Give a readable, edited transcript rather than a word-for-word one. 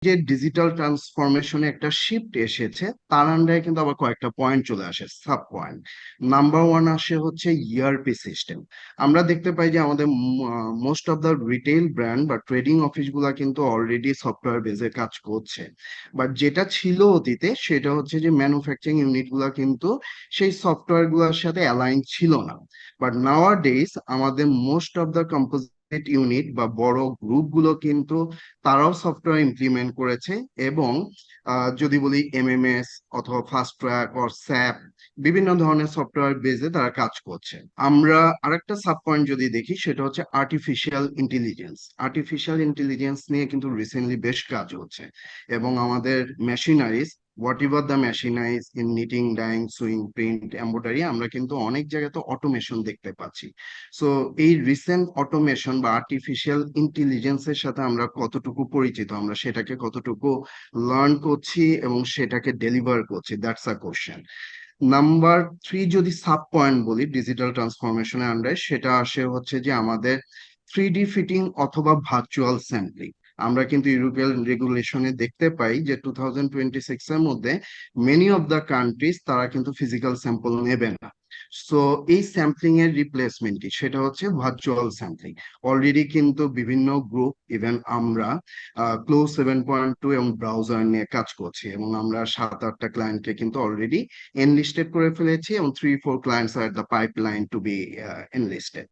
যে ডিজিটাল ট্রান্সফরমেশনে একটা শিফট এসেছে, তার আন্ডারে কিন্তু আবার কয়েকটা পয়েন্ট চলে আসে, সাব পয়েন্ট। নাম্বার ওয়ান আসে হচ্ছে ইআরপি সিস্টেম। আমরা দেখতে পাই যে আমাদের most of the retail brand বা ট্রেডিং অফিসগুলা কিন্তু অলরেডি সফটওয়্যার বেজে কাজ করছে। বাট যেটা ছিল অতীতে সেটা হচ্ছে যে ম্যানুফ্যাকচারিং ইউনিটগুলা কিন্তু সেই সফটওয়্যার গুলোর সাথে অ্যালাইন ছিল না। বাট নাওয়া ডেজ আমাদের most of the composite unit বা বড় গ্রুপগুলো কিন্তু তারাও সফটওয়্যার ইমপ্লিমেন্ট করেছে। এবং যদি বলি এমএমএস অথবা ফাস্ট ট্র্যাক অর স্যাপ, বিভিন্ন ধরনের সফটওয়্যার বেজে তারা কাজ করছে। আমরা আরেকটা সাব পয়েন্ট যদি দেখি সেটা হচ্ছে আর্টিফিশিয়াল ইন্টেলিজেন্স। আর্টিফিশিয়াল ইন্টেলিজেন্স নিয়ে কিন্তু রিসেন্টলি বেশ কাজ হচ্ছে, এবং আমাদের machineries, whatever the machineries in knitting, dyeing, sewing, print, embroidery, আমরা কিন্তু অনেক জায়গায় তো অটোমেশন দেখতে পাচ্ছি। সো এই রিসেন্ট অটোমেশন বা আর্টিফিশিয়াল ইন্টেলিজেন্সের সাথে আমরা কতটুকু পরিচিত, আমরা সেটাকে কতটুকু লার্ন করছি এবং সেটাকে ডেলিভার করছি, that's a question. Number three যদি সাব পয়েন্ট বলি ডিজিটাল ট্রান্সফরমেশনের আন্ডারে, সেটা আসে হচ্ছে যে আমাদের 3D ফিটিং অথবা ভার্চুয়াল স্যাম্পলিং। আমরা কিন্তু ইউরোপিয়ান রেগুলেশনে দেখতে পাই যে 2026 এর মধ্যে মেনি অফ দ্য কান্ট্রিজ তারা কিন্তু ফিজিক্যাল স্যাম্পল নেবে না। সো এই স্যাম্পলিং এর রিপ্লেসমেন্ট কি, সেটা হচ্ছে ভার্চুয়াল স্যাম্পলিং। অলরেডি কিন্তু বিভিন্ন গ্রুপ, ইভেন আমরা ক্লোজ 7.2 এবং ব্রাউজার নিয়ে কাজ করছি, এবং আমরা 7-8টা ক্লায়েন্টকে কিন্তু অলরেডি এনলিস্টেড করে ফেলেছি, এবং 3-4 clients are the pipeline to be enlisted.